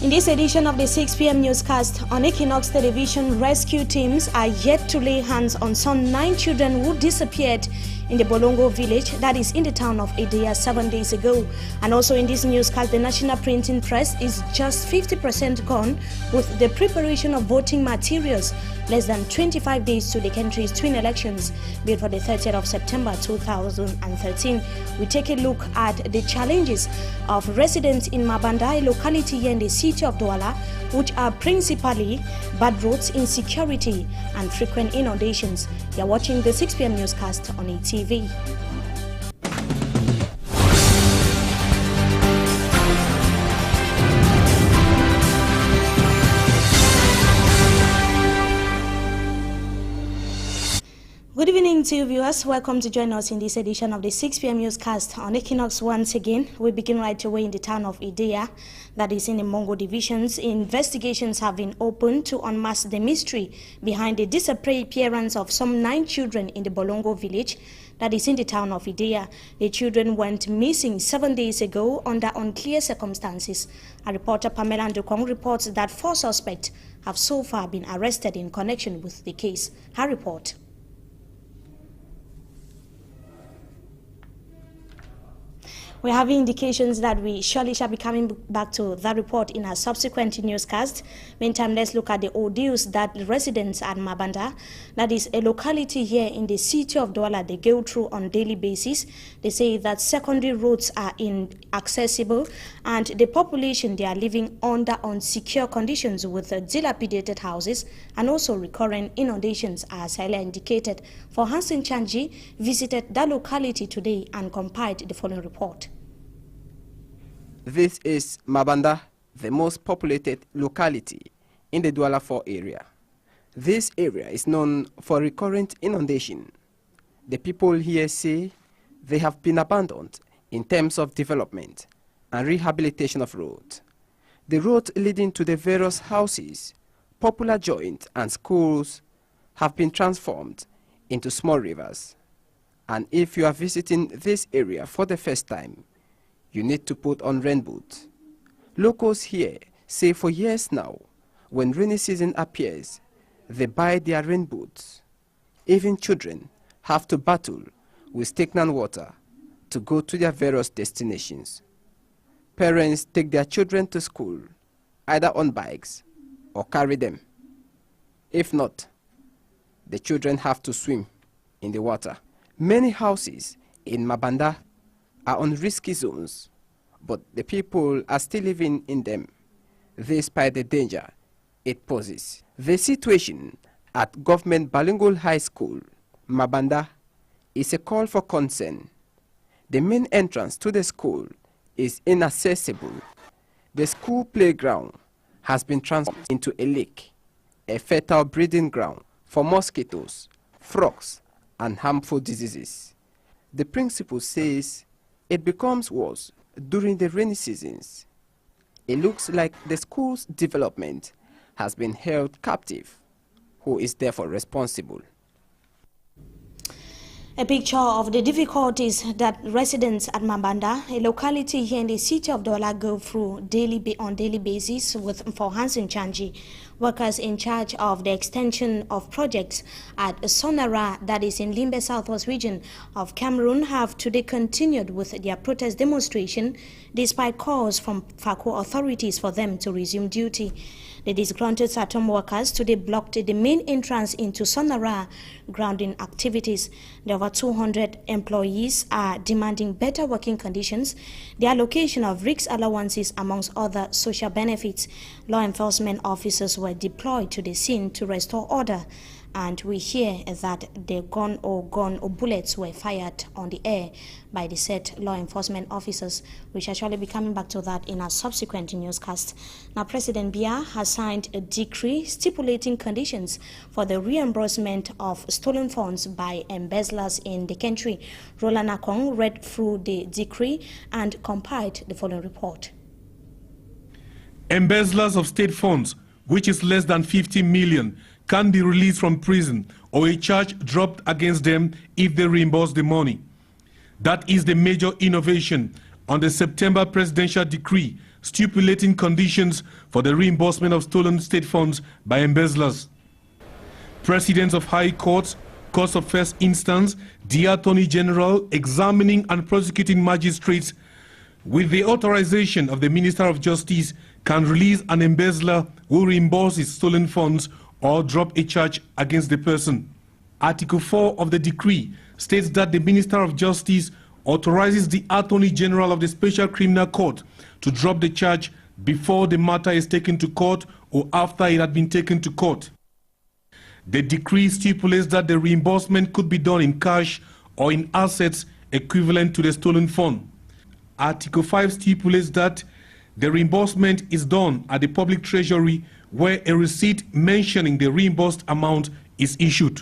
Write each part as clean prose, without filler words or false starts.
In this edition of the 6 p.m. newscast, on Equinox Television, rescue teams are yet to lay hands on some 9 children who disappeared in the Bolongo village, that is in the town of Edea 7 days ago. And also in this newscast, the national printing press is just 50% gone with the preparation of voting materials. Less than 25 days to the country's twin elections, bid for the 30th of September 2013. We take a look at the challenges of residents in Mabanda, a locality here in the city of Douala, which are principally bad roads, insecurity, and frequent inundations. You're watching the 6 p.m. newscast on ETV. Good evening to you viewers. Welcome to join us in this edition of the 6 p.m. newscast on Equinox once again. We begin right away in the town of Edea, that is in the Mongo divisions. Investigations have been opened to unmask the mystery behind the disappearance of some 9 children in the Bolongo village, that is in the town of Edea. The children went missing 7 days ago under unclear circumstances. Our reporter Pamela Ndukong reports that 4 suspects have so far been arrested in connection with the case. Her report. We have indications that we surely shall be coming back to that report in our subsequent newscast. Meantime, let's look at the ordeals that residents at Mabanda, that is a locality here in the city of Douala, they go through on a daily basis. They say that secondary roads are inaccessible and the population, they are living under unsecure conditions with dilapidated houses and also recurrent inundations, as earlier indicated. For Hansen Chanji visited that locality today and compiled the following report. This is Mabanda, the most populated locality in the Douala 4 area. This area is known for recurrent inundation. The people here say they have been abandoned in terms of development and rehabilitation of roads. The road leading to the various houses, popular joints and schools have been transformed into small rivers. And if you are visiting this area for the first time, you need to put on rain boots. Locals here say for years now, when rainy season appears, they buy their rain boots. Even children have to battle with stagnant water to go to their various destinations. Parents take their children to school, either on bikes or carry them. If not, the children have to swim in the water. Many houses in Mabanda are on risky zones, but the people are still living in them, despite the danger it poses. The situation at Government Bilingual High School, Mabanda, is a call for concern. The main entrance to the school is inaccessible. The school playground has been transformed into a lake, a fertile breeding ground for mosquitoes, frogs, and harmful diseases. The principal says it becomes worse during the rainy seasons. It looks like the school's development has been held captive. Who is therefore responsible? A picture of the difficulties that residents at Mabanda, a locality here in the city of Douala, go through on daily basis for Hansen Chanji. Workers in charge of the extension of projects at Sonara, that is in Limbe Southwest region of Cameroon, have today continued with their protest demonstration despite calls from FACO authorities for them to resume duty. The disgruntled Satom workers today blocked the main entrance into Sonara grounding activities. The over 200 employees are demanding better working conditions, the allocation of risk allowances, amongst other social benefits. Law enforcement officers were deployed to the scene to restore order, and we hear that the gun or bullets were fired on the air by the said law enforcement officers. We shall surely be coming back to that in our subsequent newscast. Now, President Biya has signed a decree stipulating conditions for the reimbursement of stolen funds by embezzlers in the country. Roland Akong read through the decree and compiled the following report. Embezzlers of state funds, which is less than 50 million, can be released from prison or a charge dropped against them if they reimburse the money. That is the major innovation on the September presidential decree stipulating conditions for the reimbursement of stolen state funds by embezzlers. Presidents of high courts, courts of first instance, the Attorney General, examining and prosecuting magistrates, with the authorization of the Minister of Justice, can release an embezzler who reimburses stolen funds or drop a charge against the person. Article 4 of the decree states that the Minister of Justice authorizes the Attorney General of the Special Criminal Court to drop the charge before the matter is taken to court or after it had been taken to court. The decree stipulates that the reimbursement could be done in cash or in assets equivalent to the stolen fund. Article 5 stipulates that the reimbursement is done at the public treasury where a receipt mentioning the reimbursed amount is issued.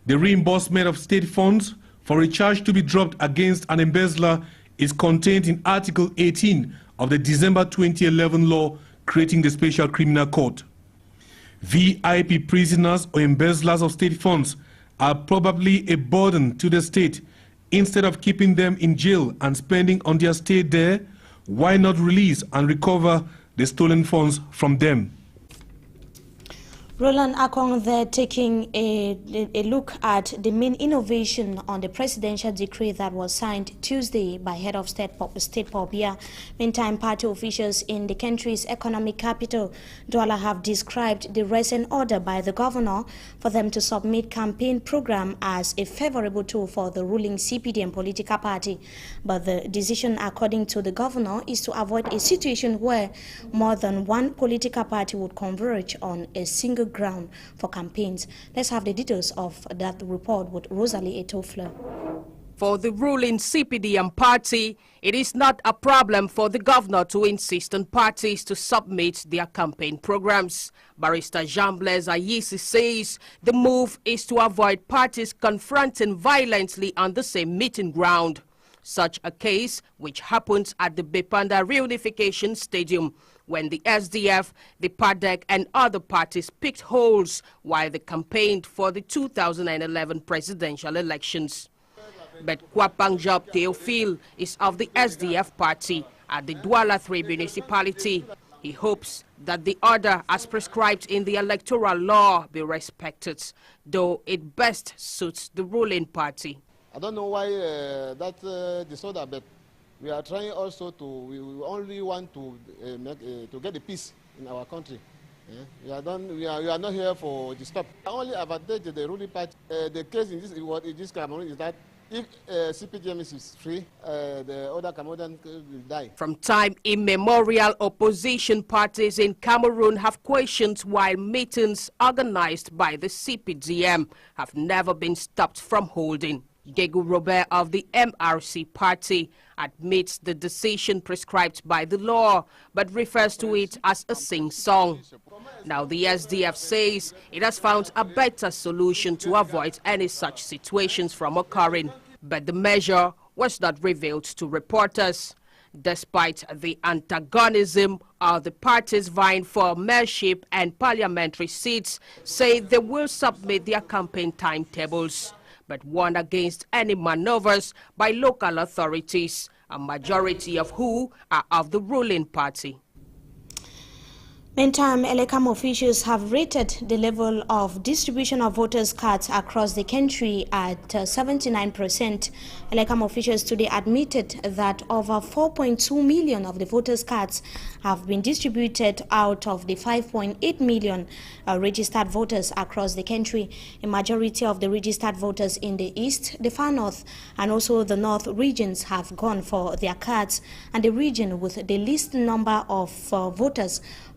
The reimbursement of state funds for a charge to be dropped against an embezzler is contained in Article 18 of the December 2011 law creating the Special Criminal Court. VIP prisoners or embezzlers of state funds are probably a burden to the state. Instead of keeping them in jail and spending on their stay there, why not release and recover the stolen funds from them? Roland Akong there taking a look at the main innovation on the presidential decree that was signed Tuesday by head of state Paul Biya. Meantime, party officials in the country's economic capital, Douala, have described the recent order by the governor for them to submit campaign program as a favorable tool for the ruling CPDM political party. But the decision, according to the governor, is to avoid a situation where more than one political party would converge on a single ground for campaigns. Let's have the details of that report with Rosalie Etofler. For the ruling CPDM party, it is not a problem for the governor to insist on parties to submit their campaign programs. Barrister Jean-Blaise Ayisi says the move is to avoid parties confronting violently on the same meeting ground. Such a case which happens at the Bepanda Reunification Stadium, when the SDF, the PADEC and other parties picked holes while they campaigned for the 2011 presidential elections. But Kwapangjab Theophile is of the SDF party at the Douala 3 municipality. He hopes that the order as prescribed in the electoral law be respected, though it best suits the ruling party. I don't know why that disorder, but we are trying also to, we only want to get the peace in our country. Yeah? We are not here for the stop. The only advantage of the ruling party, the case in this Cameroon is that if CPDM is free, the other Cameroonian will die. From time immemorial, opposition parties in Cameroon have questioned why meetings organized by the CPDM have never been stopped from holding. Gegu Robert of the MRC party admits the decision prescribed by the law, but refers to it as a sing-song. Now the SDF says it has found a better solution to avoid any such situations from occurring, but the measure was not revealed to reporters. Despite the antagonism of the parties vying for mayorship and parliamentary seats, say they will submit their campaign timetables, but warn against any maneuvers by local authorities, a majority of who are of the ruling party. Meantime, Elekam officials have rated the level of distribution of voters' cards across the country at 79%. Elekam officials today admitted that over 4.2 million of the voters' cards have been distributed out of the 5.8 million registered voters across the country. A majority of the registered voters in the east, the far north, and also the north regions have gone for their cards, and the region with the least number of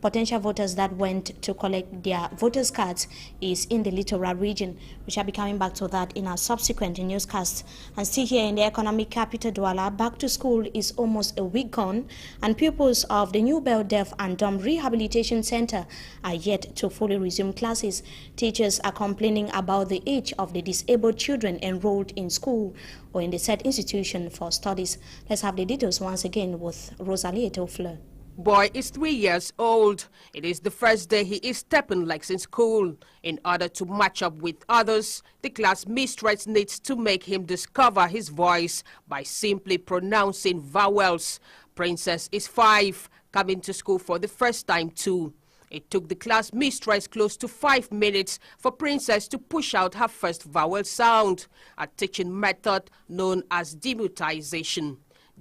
potential voters that went to collect their voters' cards is in the littoral region. We shall be coming back to that in our subsequent newscasts. And still here in the economic capital, Douala, back to school is almost a week gone, and pupils of the New Bell Deaf and Dumb Rehabilitation Center are yet to fully resume classes. Teachers are complaining about the age of the disabled children enrolled in school or in the said institution for studies. Let's have the details once again with Rosalie Etofler. Boy is 3 years old. It is the first day he is stepping legs in school. In order to match up with others, the class mistress needs to make him discover his voice by simply pronouncing vowels. Princess is 5, coming to school for the first time too. It took the class mistress close to 5 minutes for Princess to push out her first vowel sound, a teaching method known as demutization.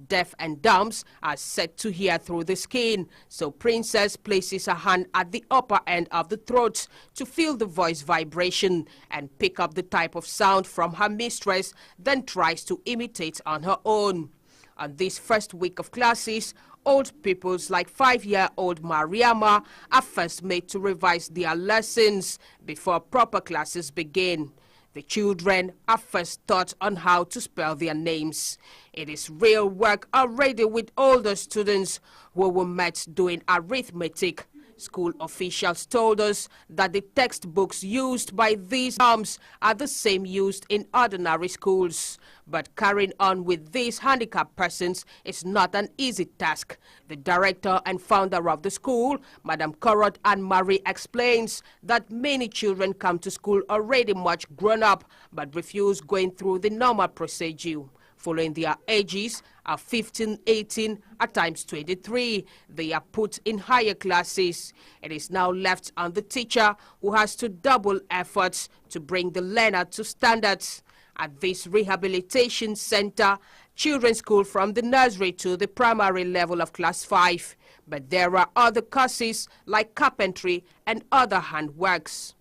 Deaf and dumbs are said to hear through the skin, so Princess places her hand at the upper end of the throat to feel the voice vibration and pick up the type of sound from her mistress, then tries to imitate on her own. On this first week of classes, old peoples like 5-year-old Mariama are first made to revise their lessons before proper classes begin. The children are first taught on how to spell their names. It is real work already with older students who were met doing arithmetic. School officials told us that the textbooks used by these arms are the same used in ordinary schools. But carrying on with these handicapped persons is not an easy task. The director and founder of the school, Madam Korot Anne-Marie, explains that many children come to school already much grown up but refuse going through the normal procedure. Following their ages are 15, 18, at times 23. They are put in higher classes. It is now left on the teacher, who has to double efforts to bring the learner to standards. At this rehabilitation center, children school from the nursery to the primary level of class 5. But there are other courses like carpentry and other handworks.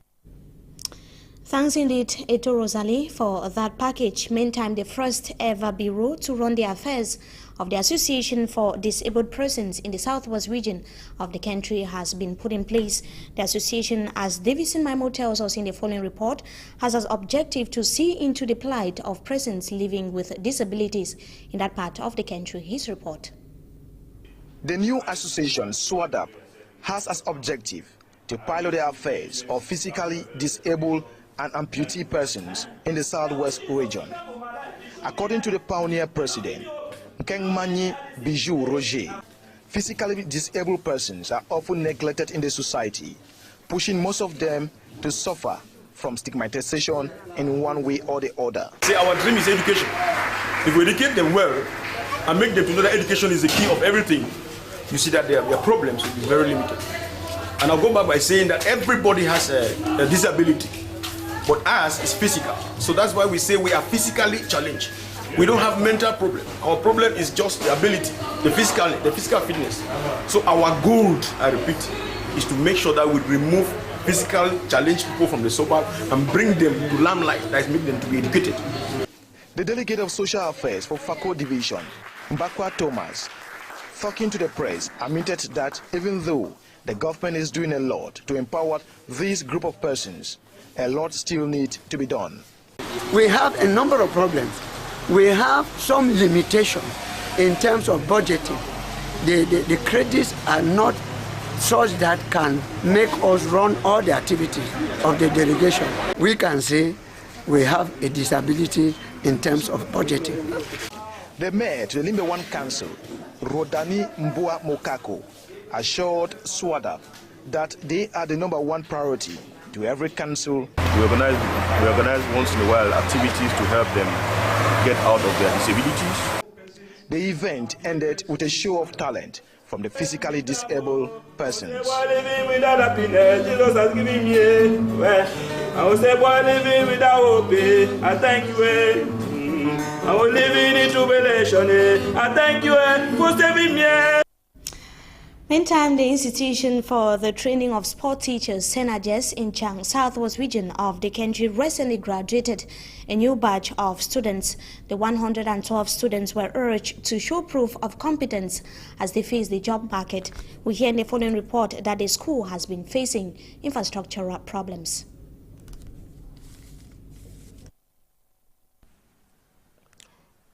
Thanks indeed, Eto Rosalie, for that package. Meantime, the first ever bureau to run the affairs of the Association for Disabled Persons in the southwest region of the country has been put in place. The association, as Davison Maimo tells us in the following report, has as objective to see into the plight of persons living with disabilities in that part of the country. His report. The new association, SWADAP, has as objective to pilot the affairs of physically disabled and amputee persons in the southwest region. According to the pioneer president, Nkengmanyi Bijou Roger, physically disabled persons are often neglected in the society, pushing most of them to suffer from stigmatization in one way or the other. See, our dream is education. If we educate them well and make them to know that education is the key of everything, you see that their problems will be very limited. And I'll go back by saying that everybody has a disability, but ours is physical. So that's why we say we are physically challenged. We don't have mental problem. Our problem is just the ability, the physical fitness. So our goal, I repeat, is to make sure that we remove physical challenged people from the suburb and bring them to limelight, that is, make them to be educated. The delegate of social affairs for Fako Division, Mbakwa Thomas, talking to the press, admitted that even though the government is doing a lot to empower this group of persons, a lot still needs to be done. We have a number of problems. We have some limitation in terms of budgeting. The credits are not such that can make us run all the activities of the delegation. We can say we have a disability in terms of budgeting. The mayor to the Limbe One Council, Rodani Mbua Mokako, assured SWADAP that they are the #1 priority to every council. We organize once in a while activities to help them get out of their disabilities. The event ended with a show of talent from the physically disabled persons. Without happiness, Jesus has given me. I will say, boy, living without hope. I thank you. I will live in tribulation. I thank you for saving me. Meantime, the Institution for the Training of Sport Teachers, Senajes, in Chang, southwest region of the country, recently graduated a new batch of students. The 112 students were urged to show proof of competence as they face the job market. We hear in the following report that the school has been facing infrastructural problems.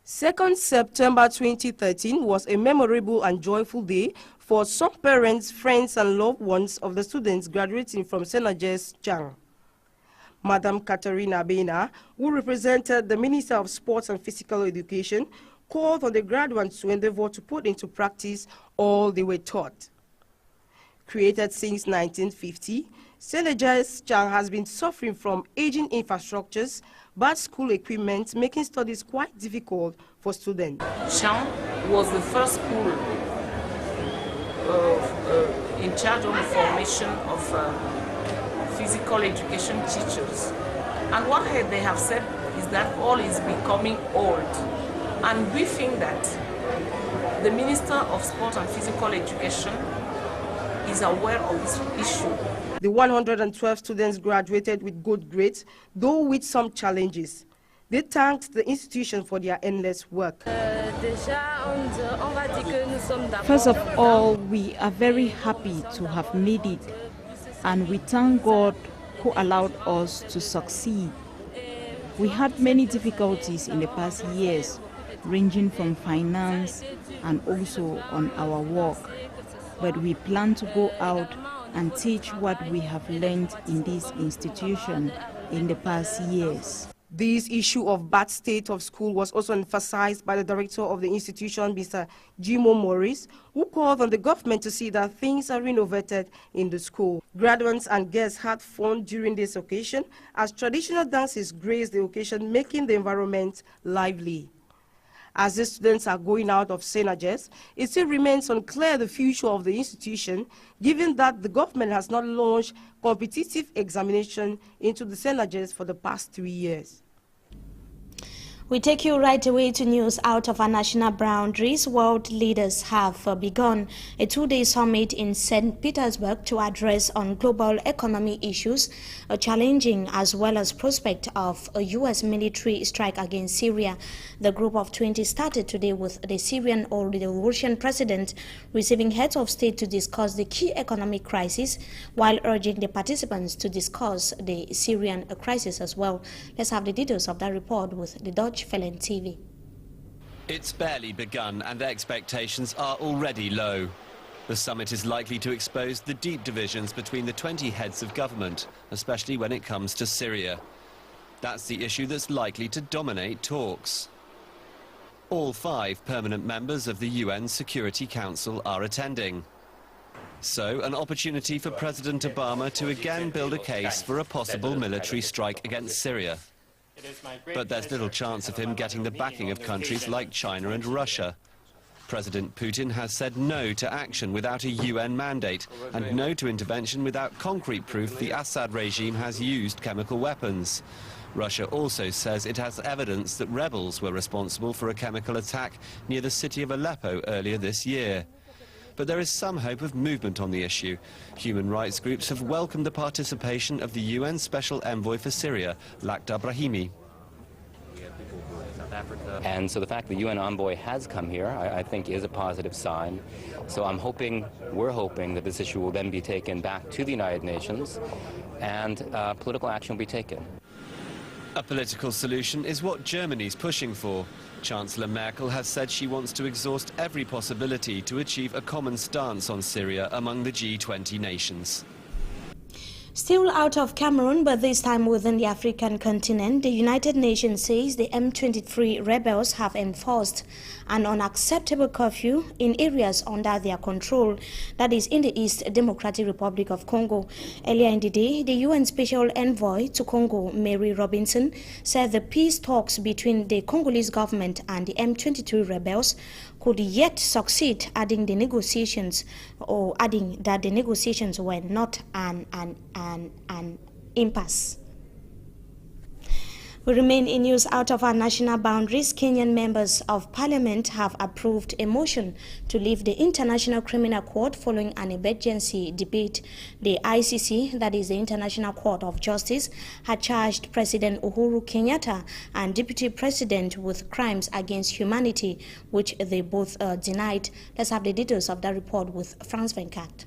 September 2013 was a memorable and joyful day for some parents, friends and loved ones of the students graduating from Senajes Chang. Madam Katarina Bena, who represented the Minister of Sports and Physical Education, called on the graduates to endeavor to put into practice all they were taught. Created since 1950, Senajes Chang has been suffering from aging infrastructures, bad school equipment, making studies quite difficult for students. Chang was the first school in charge of the formation of physical education teachers. And what they have said is that all is becoming old. And we think that the Minister of Sport and Physical Education is aware of this issue. The 112 students graduated with good grades, though with some challenges. They thanked the institution for their endless work. First of all, we are very happy to have made it, and we thank God who allowed us to succeed. We had many difficulties in the past years, ranging from finance and also on our work. But we plan to go out and teach what we have learned in this institution in the past years. This issue of bad state of school was also emphasized by the director of the institution, Mr. Jimo Morris, who called on the government to see that things are renovated in the school. Graduates and guests had fun during this occasion as traditional dances graced the occasion, making the environment lively. As the students are going out of Senages, it still remains unclear the future of the institution, given that the government has not launched competitive examination into the Senages for the past 3 years. We take you right away to news out of our national boundaries. World leaders have begun a 2-day summit in St. Petersburg to address on global economy issues, challenging as well as prospect of a U.S. military strike against Syria. The group of 20 started today with the Syrian or the Russian president receiving heads of state to discuss the key economic crisis, while urging the participants to discuss the Syrian crisis as well. Let's have the details of that report with the Dutch Felon TV. It's barely begun and expectations are already low. The summit is likely to expose the deep divisions between the 20 heads of government, especially when it comes to Syria. That's the issue that's likely to dominate talks. All 5 permanent members of the UN Security Council are attending. So, an opportunity for President Obama to again build a case for a possible military strike against Syria. But there's little chance of him getting the backing of countries like China and Russia. President Putin has said no to action without a UN mandate and no to intervention without concrete proof the Assad regime has used chemical weapons. Russia also says it has evidence that rebels were responsible for a chemical attack near the city of Aleppo earlier this year. But there is some hope of movement on the issue. Human rights groups have welcomed the participation of the UN Special Envoy for Syria, Lakhdar Brahimi. And so the fact the UN envoy has come here, I think, is a positive sign. So we're hoping that this issue will then be taken back to the United Nations and political action will be taken. A political solution is what Germany's pushing for. Chancellor Merkel has said she wants to exhaust every possibility to achieve a common stance on Syria among the G20 nations. Still out of Cameroon, but this time within the African continent, the United Nations says the M23 rebels have enforced an unacceptable curfew in areas under their control, that is in the East Democratic Republic of Congo. Earlier in the day, the UN Special Envoy to Congo, Mary Robinson, said the peace talks between the Congolese government and the M23 rebels could yet succeed, adding that the negotiations were not an impasse. We remain in news out of our national boundaries. Kenyan members of parliament have approved a motion to leave the International Criminal Court following an emergency debate. The ICC, that is the International Court of Justice, had charged President Uhuru Kenyatta and Deputy President with crimes against humanity, which they both denied. Let's have the details of that report with Franz Venkat.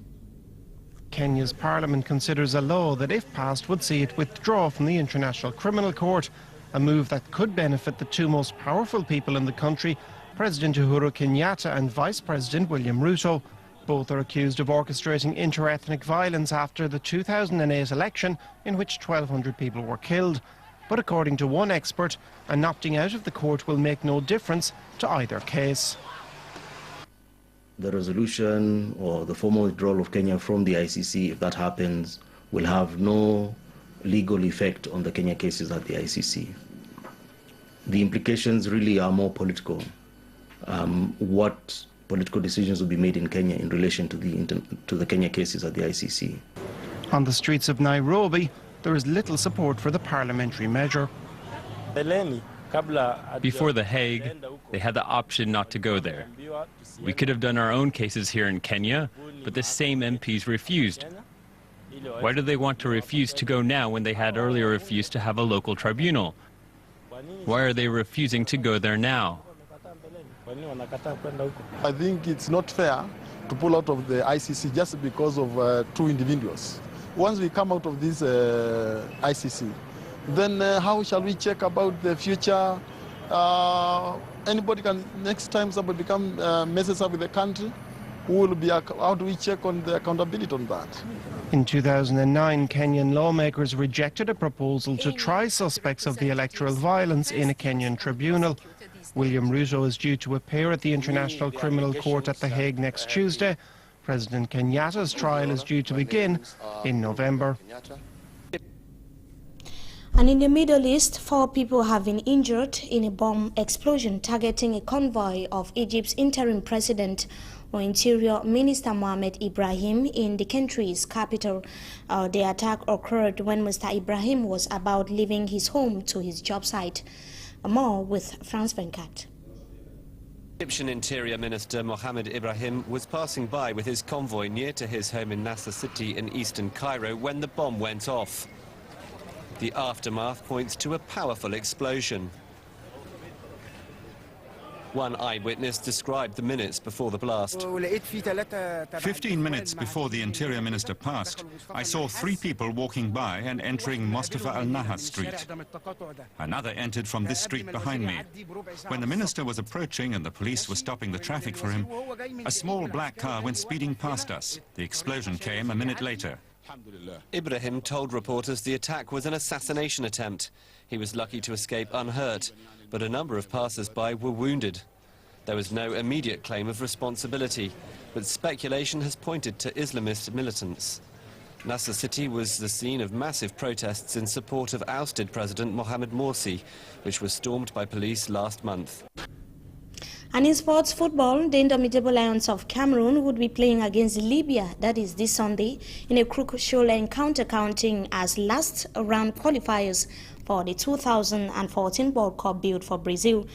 Kenya's parliament considers a law that, if passed, would see it withdraw from the International Criminal Court, a move that could benefit the 2 most powerful people in the country, President Uhuru Kenyatta and Vice President William Ruto. Both are accused of orchestrating inter-ethnic violence after the 2008 election, in which 1,200 people were killed. But according to one expert, an opting out of the court will make no difference to either case. The resolution or the formal withdrawal of Kenya from the ICC, if that happens, will have no legal effect on the Kenya cases at the ICC. The implications really are more political. What political decisions will be made in Kenya in relation to the Kenya cases at the ICC. On the streets of Nairobi, there is little support for the parliamentary measure. Before The Hague, they had the option not to go there. We could have done our own cases here in Kenya, but the same MPs refused. Why do they want to refuse to go now when they had earlier refused to have a local tribunal? Why are they refusing to go there now? I think it's not fair to pull out of the ICC just because of two individuals. Once we come out of this ICC, then how shall we check about the future? Anybody can, next time somebody messes up with the country, how do we check on the accountability on that? In 2009, Kenyan lawmakers rejected a proposal to try suspects of the electoral violence in a Kenyan tribunal. William Ruto is due to appear at the International Criminal Court at The Hague next Tuesday. President Kenyatta's trial is due to begin in November. And in the Middle East, 4 people have been injured in a bomb explosion targeting a convoy of Egypt's interim president or Interior Minister Mohamed Ibrahim in the country's capital. The attack occurred when Mr. Ibrahim was about leaving his home to his job site. More with Franz Venkat. Egyptian Interior Minister Mohamed Ibrahim was passing by with his convoy near to his home in Nasser City in eastern Cairo when the bomb went off. The aftermath points to a powerful explosion. One eyewitness described the minutes before the blast. 15 minutes before the Interior Minister passed, I saw 3 people walking by and entering Mustafa al-Nahar Street. Another entered from this street behind me. When the Minister was approaching and the police were stopping the traffic for him, a small black car went speeding past us. The explosion came a minute later. Ibrahim told reporters the attack was an assassination attempt. He was lucky to escape unhurt, but a number of passers-by were wounded. There was no immediate claim of responsibility, but speculation has pointed to Islamist militants. Nasser City was the scene of massive protests in support of ousted President Mohamed Morsi, which was stormed by police last month. And in sports football, the Indomitable Lions of Cameroon would be playing against Libya, that is this Sunday, in a crucial encounter counting as last round qualifiers for the 2014 World Cup bid for Brazil,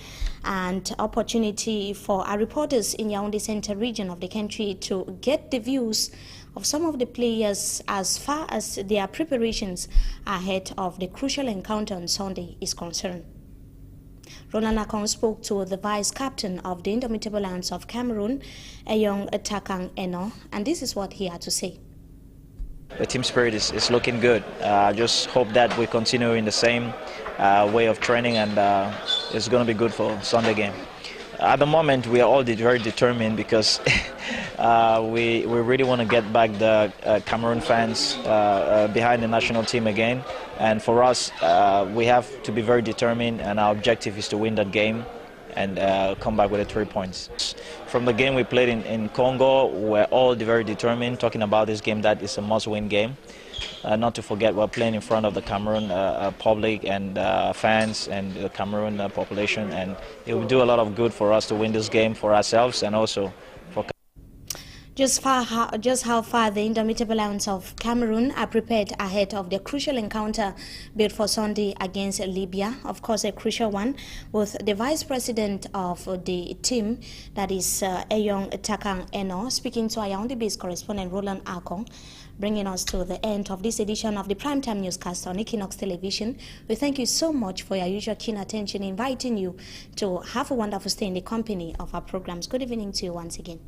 and opportunity for our reporters in Yaoundé Central region of the country to get the views of some of the players as far as their preparations ahead of the crucial encounter on Sunday is concerned. Roland Akon spoke to the vice captain of the Indomitable Lions of Cameroon, Eyong Takang Eno, and this is what he had to say. The team spirit is looking good. I just hope that we continue in the same way of training, and it's going to be good for Sunday game. At the moment, we are all very determined because we really want to get back the Cameroon fans behind the national team again. And for us, we have to be very determined, and our objective is to win that game and come back with the 3 points. From the game we played in Congo, we're all very determined, talking about this game that is a must-win game. Not to forget, we're playing in front of the Cameroon public and fans and the Cameroon population, and it will do a lot of good for us to win this game for ourselves and also for Just how far the Indomitable Lions of Cameroon are prepared ahead of the crucial encounter bid for Sunday against Libya. Of course, a crucial one, with the vice president of the team, that is Eyong Takang Eno, speaking to our Yaoundé-based correspondent Roland Akon, bringing us to the end of this edition of the Primetime Newscast on Equinox Television. We thank you so much for your usual keen attention, inviting you to have a wonderful stay in the company of our programs. Good evening to you once again.